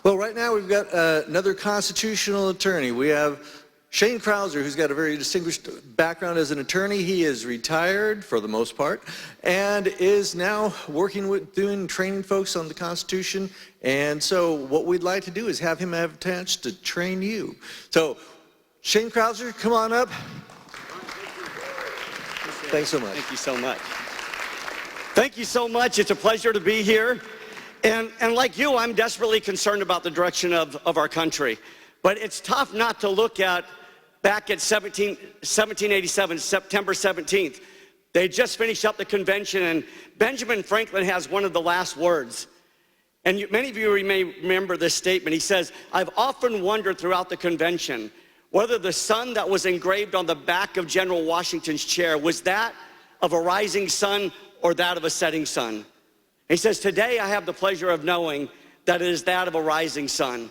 Well, right now we've got another constitutional attorney. We have Shane Krauser, who's got a very distinguished background as an attorney. He is retired for the most part and is now working with training folks on the Constitution. And so what we'd like to do is have him have a chance to train you. So Shane Krauser, come on up. Thanks so much. Thank you so much. Thank you so much. It's a pleasure to be here. And like you, I'm desperately concerned about the direction of our country. But it's tough not to look at back at 1787, September 17th. They just finished up the convention, and Benjamin Franklin has one of the last words. And many of you may remember this statement. He says, "I've often wondered throughout the convention whether the sun that was engraved on the back of General Washington's chair was that of a rising sun or that of a setting sun." He says, "Today I have the pleasure of knowing that it is that of a rising sun."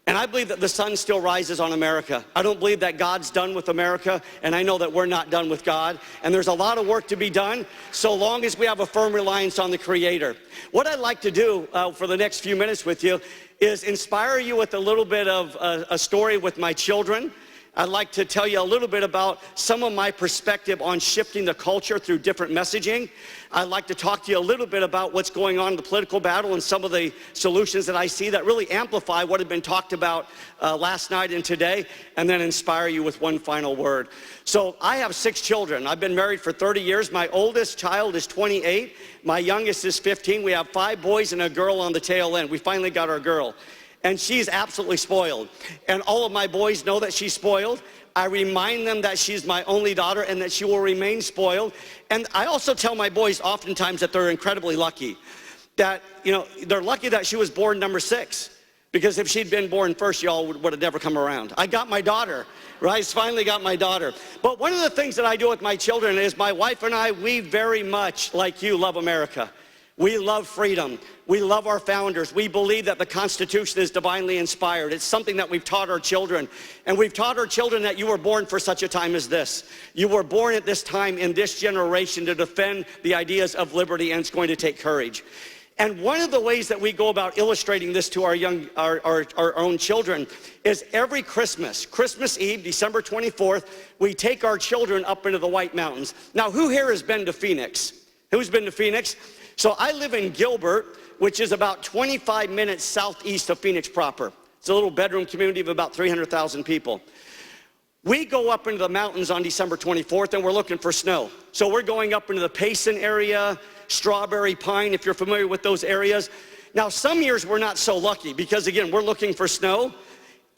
And I believe that the sun still rises on America. I don't believe that God's done with America, and I know that we're not done with God. And there's a lot of work to be done, so long as we have a firm reliance on the Creator. What I'd like to do for the next few minutes with you is inspire you with a little bit of a story with my children. I'd like to tell you a little bit about some of my perspective on shifting the culture through different messaging. I'd like to talk to you a little bit about what's going on in the political battle and some of the solutions that I see that really amplify what had been talked about last night and today, and then inspire you with one final word. So I have 6 children. I've been married for 30 years. My oldest child is 28. My youngest is 15. We have 5 boys and a girl on the tail end. We finally got our girl. And she's absolutely spoiled. And all of my boys know that she's spoiled. I remind them that she's my only daughter and that she will remain spoiled. And I also tell my boys oftentimes that they're incredibly lucky. That, you know, they're lucky that she was born number 6. Because if she'd been born first, y'all would have never come around. I got my daughter, right? I finally got my daughter. But one of the things that I do with my children is my wife and I, we very much, like you, love America. We love freedom. We love our founders. We believe that the Constitution is divinely inspired. It's something that we've taught our children. And we've taught our children that you were born for such a time as this. You were born at this time in this generation to defend the ideas of liberty, and it's going to take courage. And one of the ways that we go about illustrating this to our own children is every Christmas Eve, December 24th, we take our children up into the White Mountains. Now, who here has been to Phoenix? Who's been to Phoenix? So I live in Gilbert, which is about 25 minutes southeast of Phoenix proper. It's a little bedroom community of about 300,000 people. We go up into the mountains on December 24th, and we're looking for snow. So we're going up into the Payson area, Strawberry Pine, if you're familiar with those areas. Now, some years we're not so lucky because, again, we're looking for snow.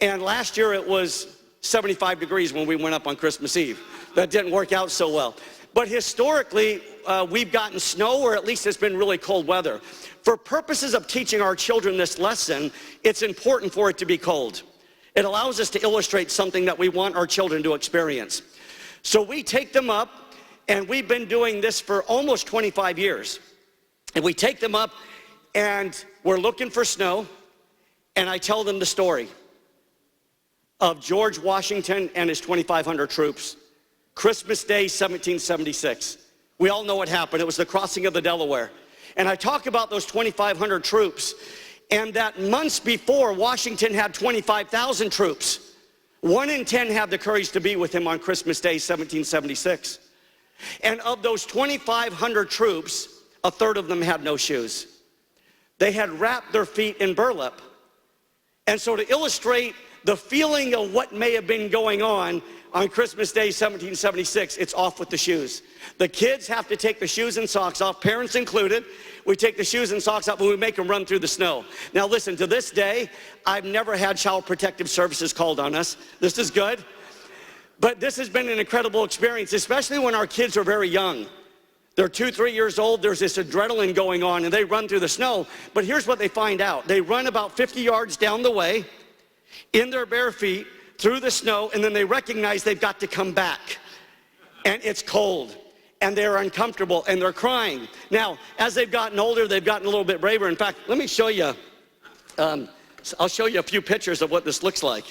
And last year it was 75 degrees when we went up on Christmas Eve. That didn't work out so well. But historically, we've gotten snow, or at least it's been really cold weather. For purposes of teaching our children this lesson, it's important for it to be cold. It allows us to illustrate something that we want our children to experience. So we take them up, and we've been doing this for almost 25 years. And we take them up, and we're looking for snow, and I tell them the story of George Washington and his 2,500 troops. Christmas Day, 1776. We all know what happened. It was the crossing of the Delaware. And I talk about those 2,500 troops, and that months before, Washington had 25,000 troops. 1 in 10 had the courage to be with him on Christmas Day, 1776. And of those 2,500 troops, a third of them had no shoes. They had wrapped their feet in burlap. And so to illustrate the feeling of what may have been going on Christmas Day, 1776, it's off with the shoes. The kids have to take the shoes and socks off, parents included. We take the shoes and socks off and we make them run through the snow. Now listen, to this day, I've never had Child Protective Services called on us. This is good. But this has been an incredible experience, especially when our kids are very young. They're 2, 3 years old, there's this adrenaline going on, and they run through the snow. But here's what they find out. They run about 50 yards down the way, in their bare feet, through the snow, and then they recognize they've got to come back. And it's cold, and they're uncomfortable, and they're crying. Now, as they've gotten older, they've gotten a little bit braver. In fact, let me show you, I'll show you a few pictures of what this looks like.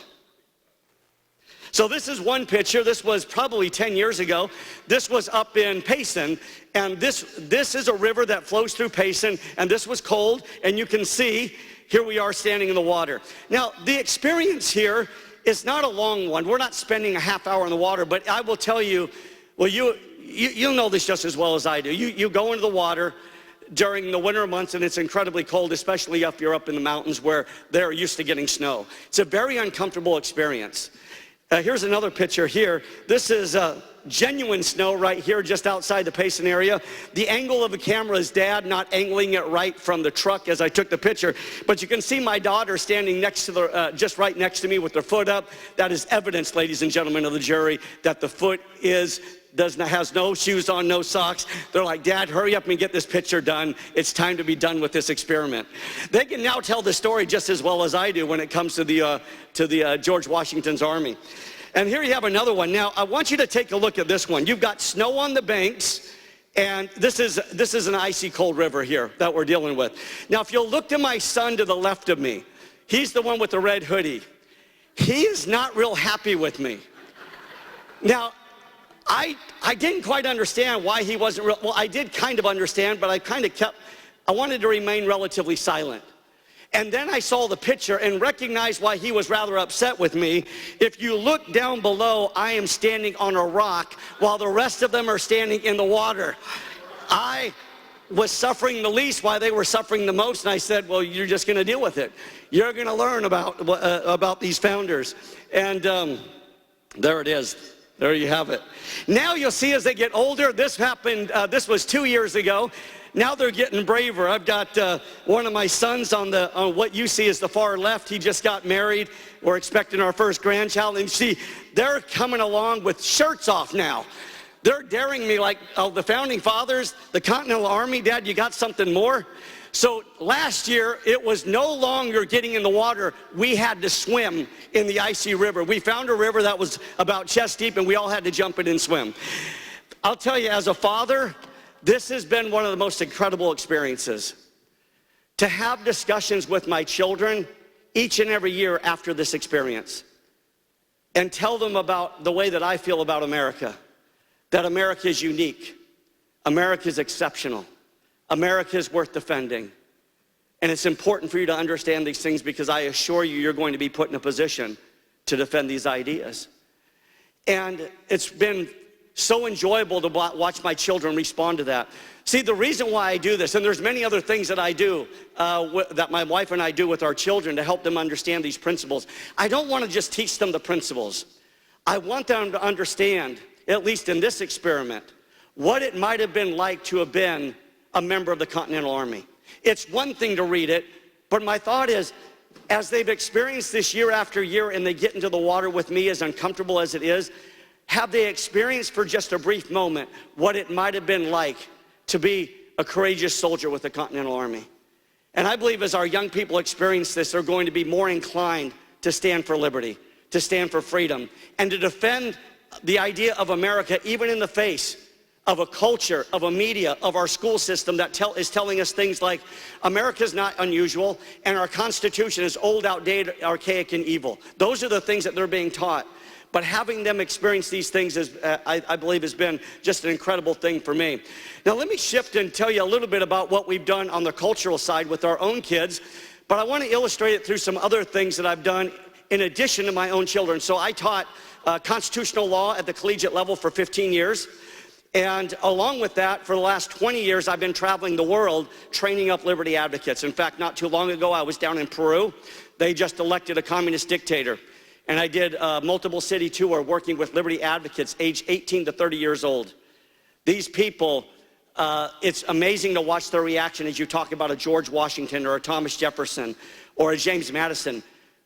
So this is one picture. This was probably 10 years ago. This was up in Payson, and this is a river that flows through Payson, and this was cold, and you can see here we are standing in the water. Now, the experience here is not a long one. We're not spending a half hour in the water, but I will tell you, well, you'll know this just as well as I do. You go into the water during the winter months, and it's incredibly cold, especially if you're up in the mountains where they're used to getting snow. It's a very uncomfortable experience. Here's another picture here. This is genuine snow right here just outside the Payson area. The angle of the camera is Dad not angling it right from the truck as I took the picture. But you can see my daughter standing next to the, just right next to me with her foot up. That is evidence, ladies and gentlemen of the jury, that the foot has no shoes on, no socks. They're like, Dad, hurry up and get this picture done. It's time to be done with this experiment. They can now tell the story just as well as I do when it comes to the George Washington's Army. And here you have another one. Now, I want you to take a look at this one. You've got snow on the banks, and this is an icy cold river here that we're dealing with. Now, if you'll look to my son to the left of me, he's the one with the red hoodie. He is not real happy with me. Now, I didn't quite understand why he wasn't real. Well, I did kind of understand, but I wanted to remain relatively silent. And then I saw the picture and recognized why he was rather upset with me. If you look down below, I am standing on a rock while the rest of them are standing in the water. I was suffering the least while they were suffering the most, and I said, well, you're just going to deal with it. You're going to learn about these founders. And there it is. There you have it. Now you'll see as they get older, this happened, this was 2 years ago. Now they're getting braver. I've got one of my sons on what you see is the far left. He just got married. We're expecting our first grandchild. And see, they're coming along with shirts off now. They're daring me like, oh, the founding fathers, the Continental Army, Dad, you got something more? So last year, it was no longer getting in the water. We had to swim in the icy river. We found a river that was about chest deep, and we all had to jump in and swim. I'll tell you, as a father, this has been one of the most incredible experiences. To have discussions with my children each and every year after this experience and tell them about the way that I feel about America, that America is unique, America is exceptional, America is worth defending. And it's important for you to understand these things because I assure you, you're going to be put in a position to defend these ideas. And it's been so enjoyable to watch my children respond to that. See, the reason why I do this, and there's many other things that I do, that my wife and I do with our children to help them understand these principles. I don't want to just teach them the principles. I want them to understand, at least in this experiment, what it might have been like to have been a member of the Continental Army. It's one thing to read it, but my thought is, as they've experienced this year after year and they get into the water with me, as uncomfortable as it is, have they experienced for just a brief moment what it might have been like to be a courageous soldier with the Continental Army? And I believe as our young people experience this, they're going to be more inclined to stand for liberty, to stand for freedom, and to defend the idea of America even in the face of a culture, of a media, of our school system that is telling us things like America's not unusual and our Constitution is old, outdated, archaic, and evil. Those are the things that they're being taught. But having them experience these things, I believe, has been just an incredible thing for me. Now, let me shift and tell you a little bit about what we've done on the cultural side with our own kids. But I want to illustrate it through some other things that I've done in addition to my own children. So I taught constitutional law at the collegiate level for 15 years. And along with that, for the last 20 years, I've been traveling the world training up liberty advocates. In fact, not too long ago, I was down in Peru. They just elected a communist dictator. And I did a multiple city tour working with liberty advocates aged 18 to 30 years old. These people, it's amazing to watch their reaction as you talk about a George Washington or a Thomas Jefferson or a James Madison.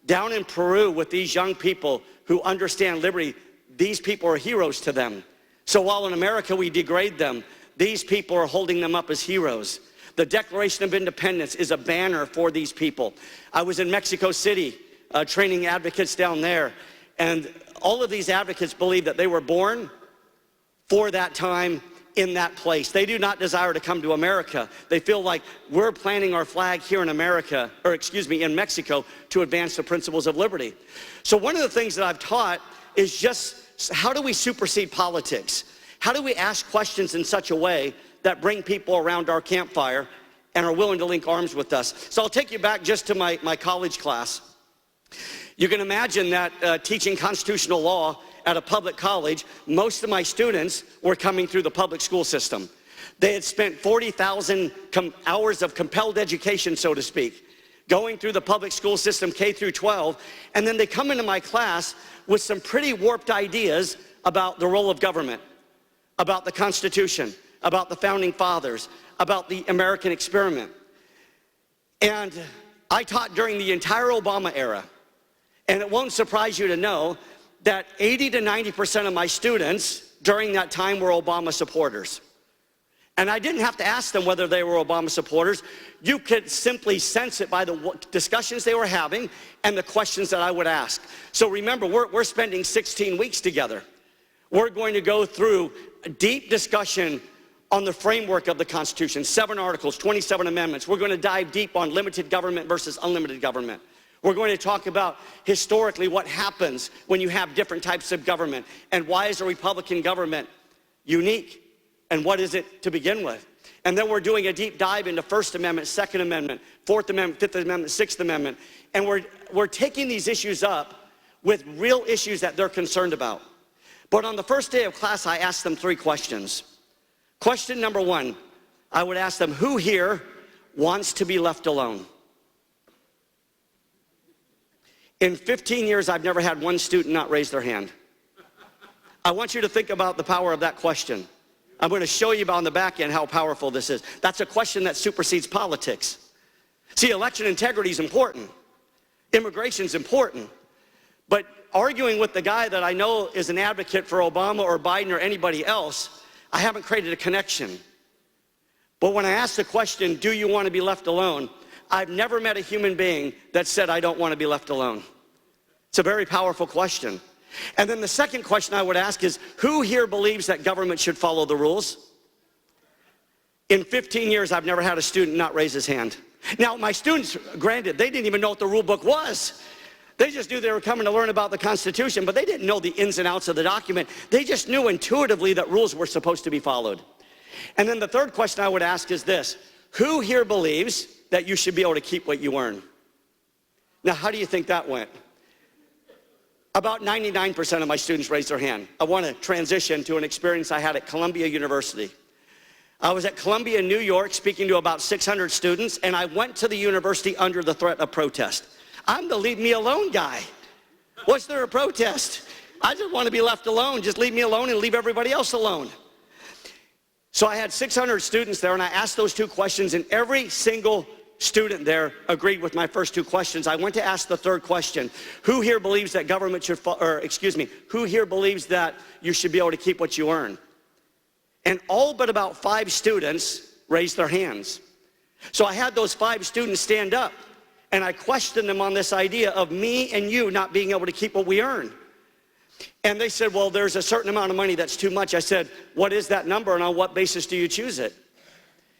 Down in Peru with these young people who understand liberty, these people are heroes to them. So while in America we degrade them, these people are holding them up as heroes. The Declaration of Independence is a banner for these people. I was in Mexico City training advocates down there, and all of these advocates believe that they were born for that time in that place. They do not desire to come to America. They feel like we're planting our flag here in America, or excuse me, in Mexico to advance the principles of liberty. So one of the things that I've taught is just how do we supersede politics? How do we ask questions in such a way that bring people around our campfire and are willing to link arms with us. So I'll take you back just to my college class. You can imagine that teaching constitutional law at a public college, most of my students were coming through the public school system. They had spent 40,000 hours of compelled education, so to speak, going through the public school system, K through 12, and then they come into my class with some pretty warped ideas about the role of government, about the Constitution, about the Founding Fathers, about the American experiment. And I taught during the entire Obama era, and it won't surprise you to know that 80 to 90% of my students during that time were Obama supporters. And I didn't have to ask them whether they were Obama supporters. You could simply sense it by the discussions they were having and the questions that I would ask. So remember, we're spending 16 weeks together. We're going to go through a deep discussion on the framework of the Constitution, 7 articles, 27 amendments. We're going to dive deep on limited government versus unlimited government. We're going to talk about historically what happens when you have different types of government, and why is a Republican government unique, and what is it to begin with. And then we're doing a deep dive into First Amendment, Second Amendment, Fourth Amendment, Fifth Amendment, Sixth Amendment, and we're taking these issues up with real issues that they're concerned about. But on the first day of class, I asked them 3 questions. Question number 1, I would ask them, who here wants to be left alone? In 15 years, I've never had one student not raise their hand. I want you to think about the power of that question. I'm going to show you on the back end how powerful this is. That's a question that supersedes politics. See, election integrity is important. Immigration is important. But arguing with the guy that I know is an advocate for Obama or Biden or anybody else, I haven't created a connection. But when I ask the question, do you want to be left alone? I've never met a human being that said, I don't want to be left alone. It's a very powerful question. And then the second question I would ask is, who here believes that government should follow the rules? In 15 years, I've never had a student not raise his hand. Now, my students, granted, they didn't even know what the rule book was. They just knew they were coming to learn about the Constitution, but they didn't know the ins and outs of the document. They just knew intuitively that rules were supposed to be followed. And then the third question I would ask is this: who here believes that you should be able to keep what you earn? Now, how do you think that went? About 99% of my students raised their hand. I want to transition to an experience I had at Columbia University. I was at Columbia, New York, speaking to about 600 students, and I went to the university under the threat of protest. I'm the leave me alone guy. What's there a protest? I just want to be left alone. Just leave me alone and leave everybody else alone. So I had 600 students there, and I asked those 2 questions, and every single student there agreed with my first 2 questions. I went to ask the third question: who here believes that government should, who here believes that you should be able to keep what you earn? And all but about 5 students raised their hands. So I had those 5 students stand up, and I questioned them on this idea of me and you not being able to keep what we earn. And they said, well, there's a certain amount of money that's too much. I said, what is that number, and on what basis do you choose it?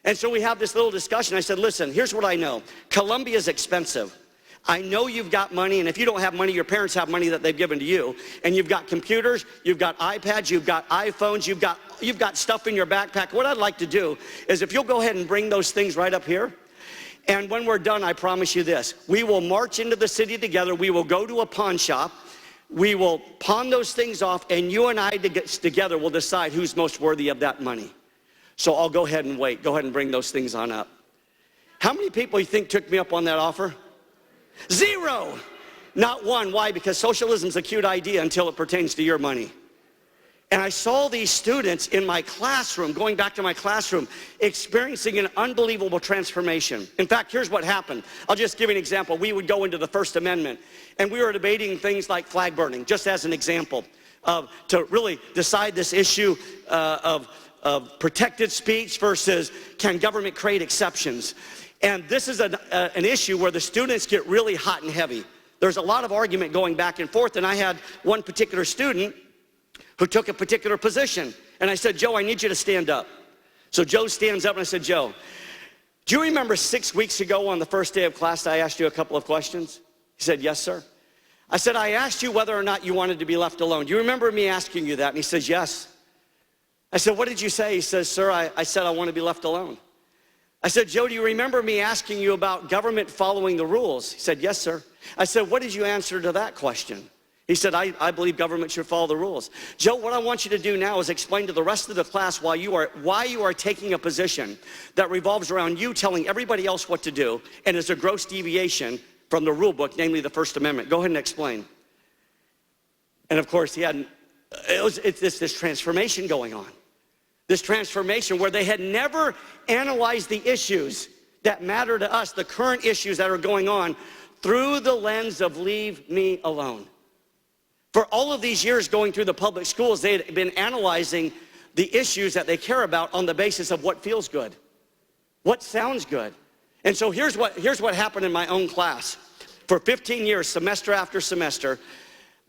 And so we have this little discussion. I said, listen, here's what I know. Columbia is expensive. I know you've got money, and if you don't have money, your parents have money that they've given to you. And you've got computers, you've got iPads, you've got iPhones, you've got stuff in your backpack. What I'd like to do is, if you'll go ahead and bring those things right up here, and when we're done, I promise you this: we will march into the city together, we will go to a pawn shop, we will pawn those things off, and you and I together will decide who's most worthy of that money. So I'll go ahead and wait. Go ahead and bring those things on up. How many people you think took me up on that offer? 0. Not one. Why? Because socialism's a cute idea until it pertains to your money. And I saw these students in my classroom, going back to my classroom, experiencing an unbelievable transformation. In fact, here's what happened. I'll just give you an example. We would go into the First Amendment, and we were debating things like flag burning, just as an example, to really decide this issue of protected speech versus can government create exceptions. And this is an issue where the students get really hot and heavy. There's a lot of argument going back and forth, and I had one particular student who took a particular position. And I said, Joe, I need you to stand up. So Joe stands up, and I said, Joe, do you remember 6 weeks ago on the first day of class I asked you a couple of questions? He said, yes, sir. I said, I asked you whether or not you wanted to be left alone. Do you remember me asking you that? And he says, yes. I said, what did you say? He says, sir, I said I want to be left alone. I said, Joe, do you remember me asking you about government following the rules? He said, yes, sir. I said, what did you answer to that question? He said, I believe government should follow the rules. Joe, what I want you to do now is explain to the rest of the class why you are taking a position that revolves around you telling everybody else what to do and is a gross deviation from the rule book, namely the First Amendment. Go ahead and explain. And of course, it's this transformation going on. This transformation where they had never analyzed the issues that matter to us, the current issues that are going on, through the lens of leave me alone. For all of these years going through the public schools, they had been analyzing the issues that they care about on the basis of what feels good, what sounds good. And so here's what happened in my own class. For 15 years, semester after semester,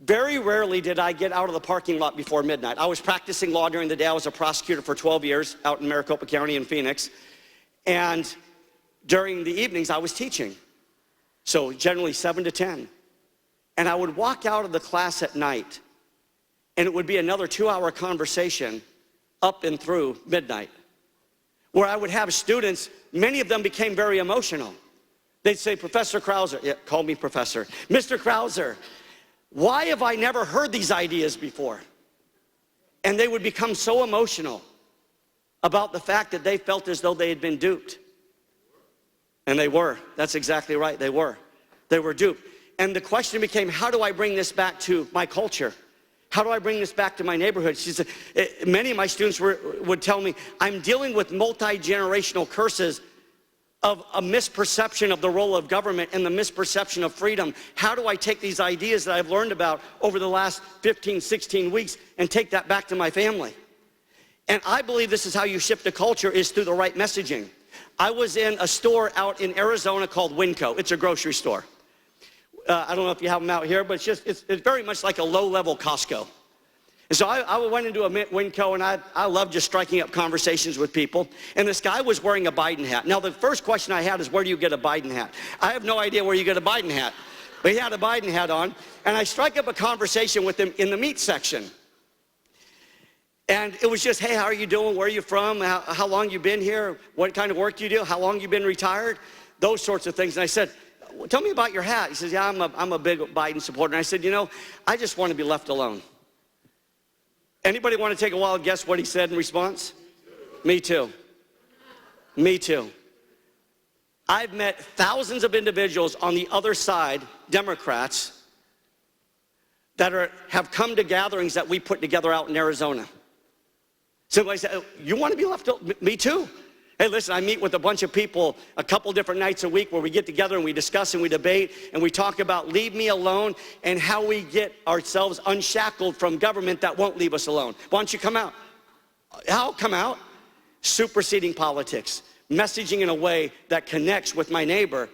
very rarely did I get out of the parking lot before midnight. I was practicing law during the day. I was a prosecutor for 12 years out in Maricopa County in Phoenix. And during the evenings, I was teaching. So generally 7 to 10. And I would walk out of the class at night, and it would be another 2-hour conversation up and through midnight, where I would have students, many of them became very emotional. They'd say, Professor Krauser, yeah, call me Professor. Mr. Krauser, why have I never heard these ideas before? And they would become so emotional about the fact that they felt as though they had been duped. And they were. That's exactly right, they were. They were duped. And the question became, how do I bring this back to my culture? How do I bring this back to my neighborhood? She said, many of my students would tell me, I'm dealing with multi-generational curses of a misperception of the role of government and the misperception of freedom. How do I take these ideas that I've learned about over the last 15, 16 weeks and take that back to my family? And I believe this is how you shift a culture, is through the right messaging. I was in a store out in Arizona called Winco. It's a grocery store. I don't know if you have them out here, but it's very much like a low-level Costco. And so I went into a Winco, and I love just striking up conversations with people. And this guy was wearing a Biden hat. Now, the first question I had is, where do you get a Biden hat? I have no idea where you get a Biden hat. But he had a Biden hat on, and I strike up a conversation with him in the meat section. And it was just, hey, how are you doing? Where are you from? How long you been here? What kind of work do you do? How long you been retired? Those sorts of things. And I said, tell me about your hat. He says, yeah, I'm a big Biden supporter. And I said, you know, I just want to be left alone. Anybody want to take a wild guess what he said in response? Me too. Me too. I've met thousands of individuals on the other side, Democrats, that have come to gatherings that we put together out in Arizona. Somebody said, you want to be left alone? Me too. Hey, listen, I meet with a bunch of people a couple different nights a week where we get together and we discuss and we debate and we talk about leave me alone and how we get ourselves unshackled from government that won't leave us alone. Why don't you come out? I'll come out. Superseding politics, messaging in a way that connects with my neighbor.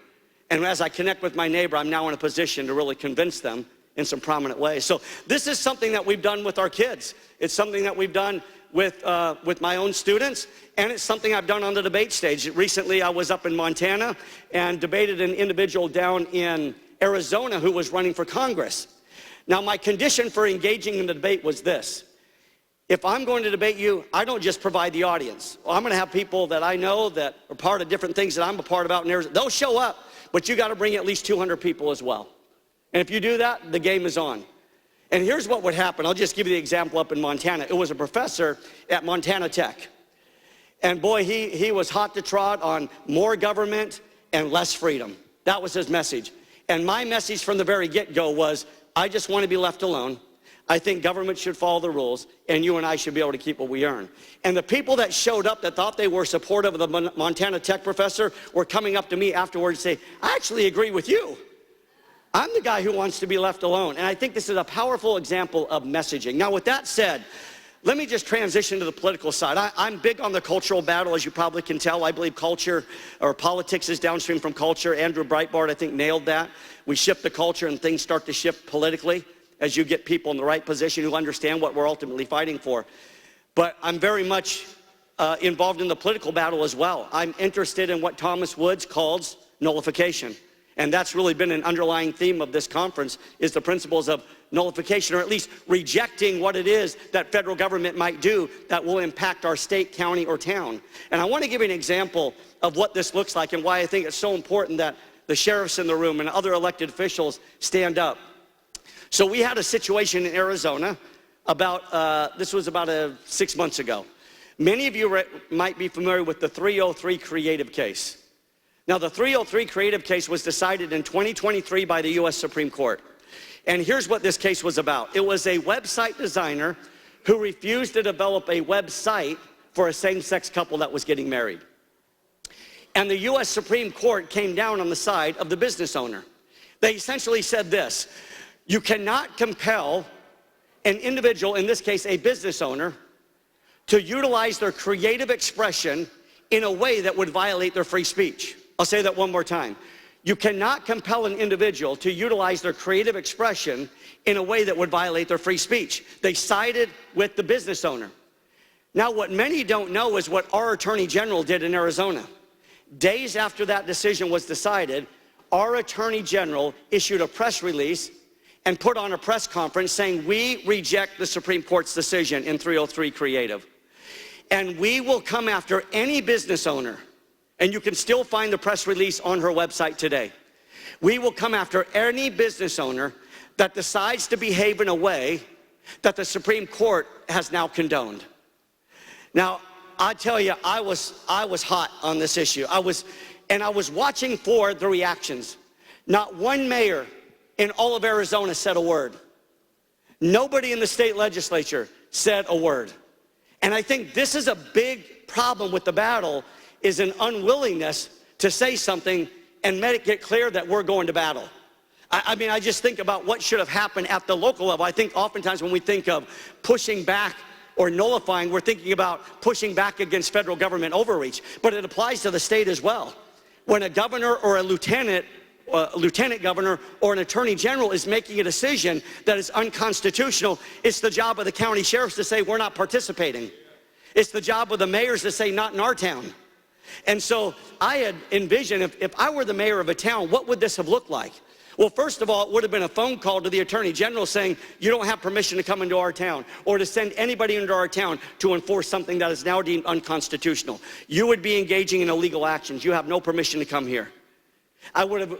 And as I connect with my neighbor, I'm now in a position to really convince them in some prominent ways. So this is something that we've done with our kids. It's something that we've done with my own students, and it's something I've done on the debate stage. Recently, I was up in Montana and debated an individual down in Arizona who was running for Congress. Now, my condition for engaging in the debate was this. If I'm going to debate you, I don't just provide the audience. I'm going to have people that I know that are part of different things that I'm a part of out in Arizona. They'll show up, but you got to bring at least 200 people as well. And if you do that, the game is on. And here's what would happen. I'll just give you the example up in Montana. It was a professor at Montana Tech. And boy, he was hot to trot on more government and less freedom. That was his message. And my message from the very get-go was, I just want to be left alone. I think government should follow the rules, and you and I should be able to keep what we earn. And the people that showed up that thought they were supportive of the Montana Tech professor were coming up to me afterwards and say, I actually agree with you. I'm the guy who wants to be left alone. And I think this is a powerful example of messaging. Now, with that said, let me just transition to the political side. I'm big on the cultural battle, as you probably can tell. I believe culture or politics is downstream from culture. Andrew Breitbart, I think, nailed that. We shift the culture and things start to shift politically as you get people in the right position who understand what we're ultimately fighting for. But I'm very much involved in the political battle as well. I'm interested in what Thomas Woods calls nullification. And that's really been an underlying theme of this conference, is the principles of nullification, or at least rejecting what it is that federal government might do that will impact our state, county, or town. And I want to give you an example of what this looks like and why I think it's so important that the sheriffs in the room and other elected officials stand up. So we had a situation in Arizona this was about 6 months ago. Many of you might be familiar with the 303 creative case. Now, the 303 creative case was decided in 2023 by the U.S. Supreme Court. And here's what this case was about. It was a website designer who refused to develop a website for a same-sex couple that was getting married. And the U.S. Supreme Court came down on the side of the business owner. They essentially said this: you cannot compel an individual, in this case a business owner, to utilize their creative expression in a way that would violate their free speech. I'll say that one more time. You cannot compel an individual to utilize their creative expression in a way that would violate their free speech. They sided with the business owner. Now, what many don't know is what our Attorney General did in Arizona. Days after that decision was decided, our Attorney General issued a press release and put on a press conference saying, we reject the Supreme Court's decision in 303 Creative. And we will come after any business owner, and you can still find the press release on her website today. We will come after any business owner that decides to behave in a way that the Supreme Court has now condoned. Now, I tell you, I was hot on this issue. I was watching for the reactions. Not one mayor in all of Arizona said a word. Nobody in the state legislature said a word. And I think this is a big problem with the battle, is an unwillingness to say something and make it clear that we're going to battle. I mean, I just think about what should have happened at the local level. I think oftentimes when we think of pushing back or nullifying, we're thinking about pushing back against federal government overreach. But it applies to the state as well. When a governor or a lieutenant governor or an attorney general is making a decision that is unconstitutional, it's the job of the county sheriffs to say, we're not participating. It's the job of the mayors to say, not in our town. And so I had envisioned, if I were the mayor of a town, what would this have looked like? Well, first of all, it would have been a phone call to the attorney general saying, you don't have permission to come into our town, or to send anybody into our town to enforce something that is now deemed unconstitutional. You would be engaging in illegal actions. You have no permission to come here.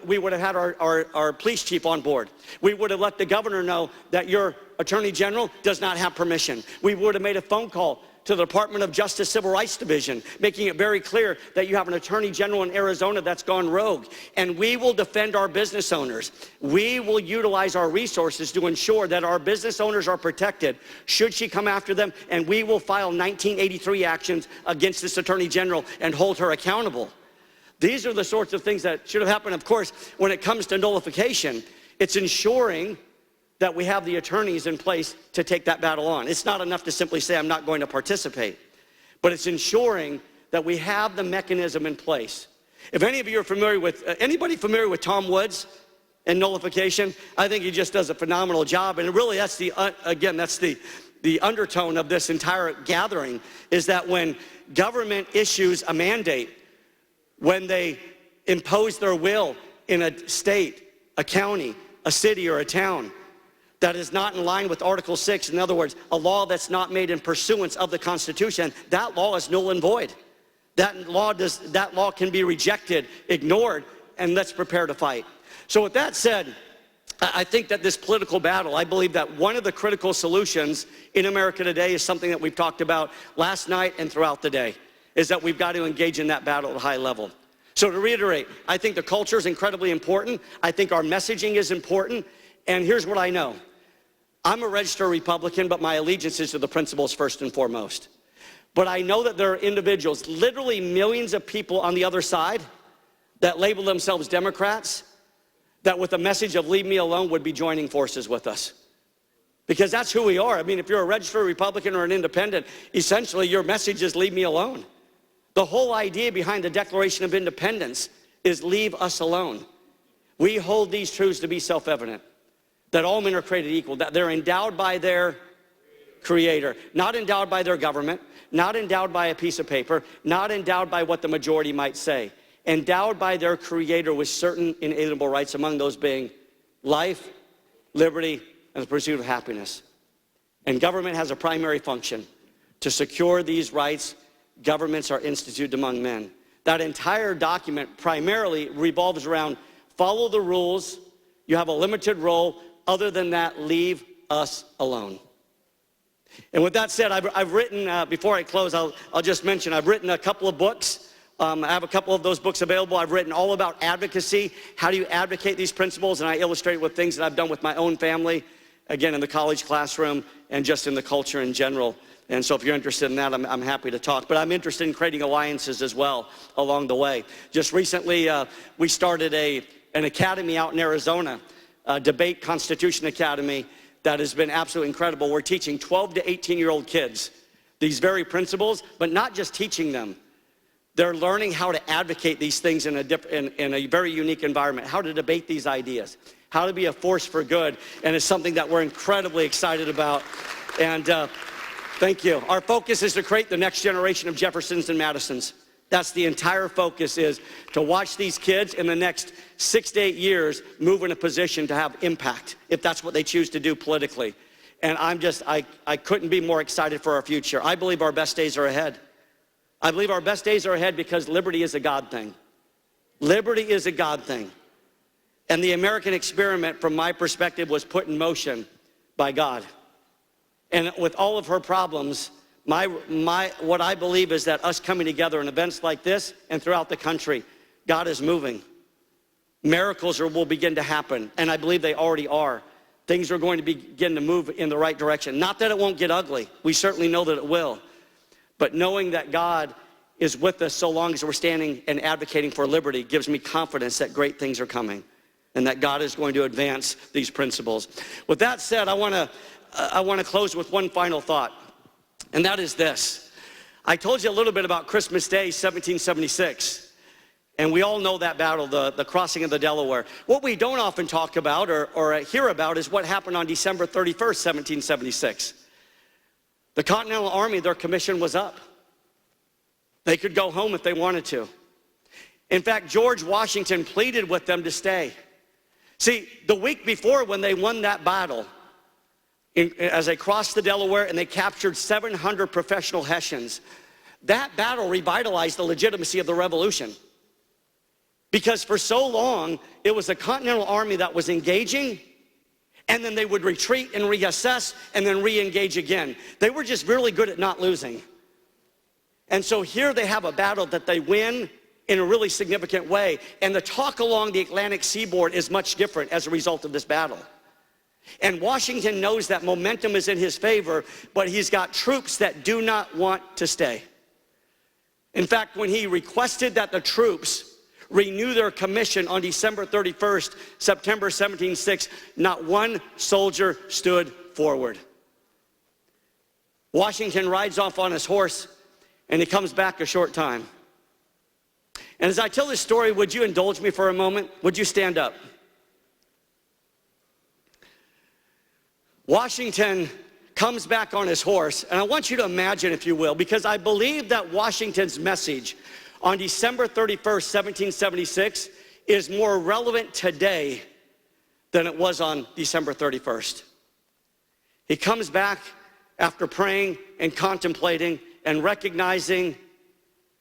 We would have had our police chief on board. We would have let the governor know that your attorney general does not have permission. We would have made a phone call to the Department of Justice Civil Rights Division, making it very clear that you have an attorney general in Arizona that's gone rogue. And we will defend our business owners. We will utilize our resources to ensure that our business owners are protected should she come after them, and we will file 1983 actions against this attorney general and hold her accountable. These are the sorts of things that should have happened. Of course, when it comes to nullification, it's ensuring that we have the attorneys in place to take that battle on. It's not enough to simply say, I'm not going to participate, but it's ensuring that we have the mechanism in place. If any of you are familiar with, anybody familiar with Tom Woods and nullification? I think he just does a phenomenal job, and really that's the undertone of this entire gathering, is that when government issues a mandate, when they impose their will in a state, a county, a city, or a town that is not in line with Article 6, in other words, a law that's not made in pursuance of the Constitution, that law is null and void. That law can be rejected, ignored, and let's prepare to fight. So with that said, I think that this political battle, I believe that one of the critical solutions in America today is something that we've talked about last night and throughout the day, is that we've got to engage in that battle at a high level. So to reiterate, I think the culture is incredibly important. I think our messaging is important. And here's what I know. I'm a registered Republican, but my allegiance is to the principles first and foremost. But I know that there are individuals, literally millions of people on the other side, that label themselves Democrats, that with a message of leave me alone would be joining forces with us. Because that's who we are. I mean, if you're a registered Republican or an independent, essentially your message is leave me alone. The whole idea behind the Declaration of Independence is leave us alone. We hold these truths to be self-evident, that all men are created equal, that they're endowed by their Creator, not endowed by their government, not endowed by a piece of paper, not endowed by what the majority might say. endowed by their Creator with certain inalienable rights, among those being life, liberty, and the pursuit of happiness. And government has a primary function: to secure these rights. Governments are instituted among men. That entire document primarily revolves around follow the rules, you have a limited role, other than that, leave us alone. And with that said, I've written, before I close, I'll just mention, I've written a couple of books. I have a couple of those books available. I've written all about advocacy. How do you advocate these principles? And I illustrate with things that I've done with my own family, again, in the college classroom and just in the culture in general. And so if you're interested in that, I'm happy to talk. But I'm interested in creating alliances as well along the way. Just recently, we started an academy out in Arizona, a debate constitution academy that has been absolutely incredible. We're teaching 12 to 18-year-old kids these very principles, but not just teaching them. They're learning how to advocate these things in a very unique environment, how to debate these ideas, how to be a force for good, and it's something that we're incredibly excited about. And thank you. Our focus is to create the next generation of Jeffersons and Madisons. That's the entire focus, is to watch these kids in the next 6 to 8 years move in a position to have impact, if that's what they choose to do politically. And I couldn't be more excited for our future. I believe our best days are ahead. I believe our best days are ahead because liberty is a God thing. Liberty is a God thing. And the American experiment, from my perspective, was put in motion by God. And with all of her problems, what I believe is that us coming together in events like this and throughout the country, God is moving. Miracles will begin to happen, and I believe they already are. Things are going to begin to move in the right direction. Not that it won't get ugly. We certainly know that it will. But knowing that God is with us so long as we're standing and advocating for liberty gives me confidence that great things are coming and that God is going to advance these principles. With that said, I want to close with one final thought. And that is this. I told you a little bit about Christmas Day, 1776. And we all know that battle, the crossing of the Delaware. What we don't often talk about or hear about is what happened on December 31st, 1776. The Continental Army, their commission was up. They could go home if they wanted to. In fact, George Washington pleaded with them to stay. See, the week before, when they won that battle, as they crossed the Delaware and they captured 700 professional Hessians, that battle revitalized the legitimacy of the Revolution. Because for so long, it was the Continental Army that was engaging, and then they would retreat and reassess and then re-engage again. They were just really good at not losing. And so here they have a battle that they win in a really significant way, and the talk along the Atlantic seaboard is much different as a result of this battle. And Washington knows that momentum is in his favor, but he's got troops that do not want to stay. In fact, when he requested that the troops renew their commission on December 31st, September 1776, not one soldier stood forward. Washington rides off on his horse, and he comes back a short time. And as I tell this story, would you indulge me for a moment? Would you stand up? Washington comes back on his horse, and I want you to imagine, if you will, because I believe that Washington's message on December 31st, 1776 is more relevant today than it was on December 31st. He comes back after praying and contemplating and recognizing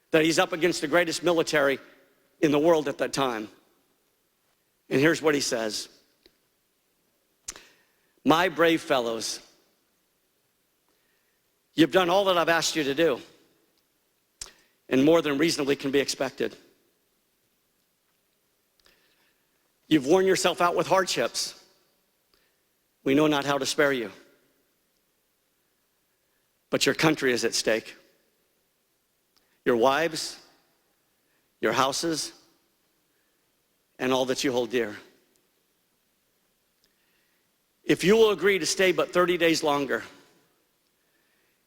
that he's up against the greatest military in the world at that time. And here's what he says. My brave fellows, you've done all that I've asked you to do, and more than reasonably can be expected. You've worn yourself out with hardships. We know not how to spare you. But your country is at stake. Your wives, your houses, and all that you hold dear. If you will agree to stay but 30 days longer,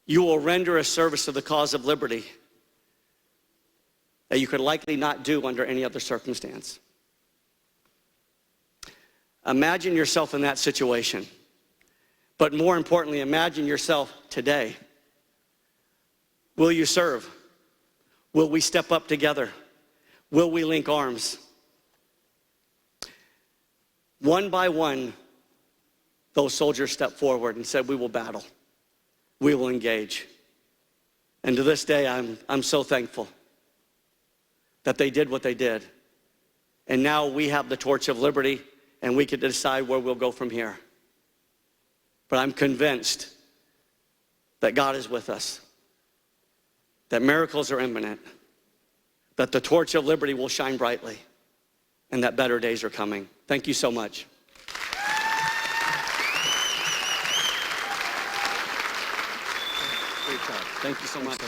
you will render a service to the cause of liberty that you could likely not do under any other circumstance. Imagine yourself in that situation. But more importantly, imagine yourself today. Will you serve? Will we step up together? will we link arms? One by one, those soldiers stepped forward and said, we will battle. We will engage. And to this day, I'm so thankful that they did what they did. And now we have the torch of liberty, and we can decide where we'll go from here. But I'm convinced that God is with us, that miracles are imminent, that the torch of liberty will shine brightly, and that better days are coming. Thank you so much. Great job. Thank you so much.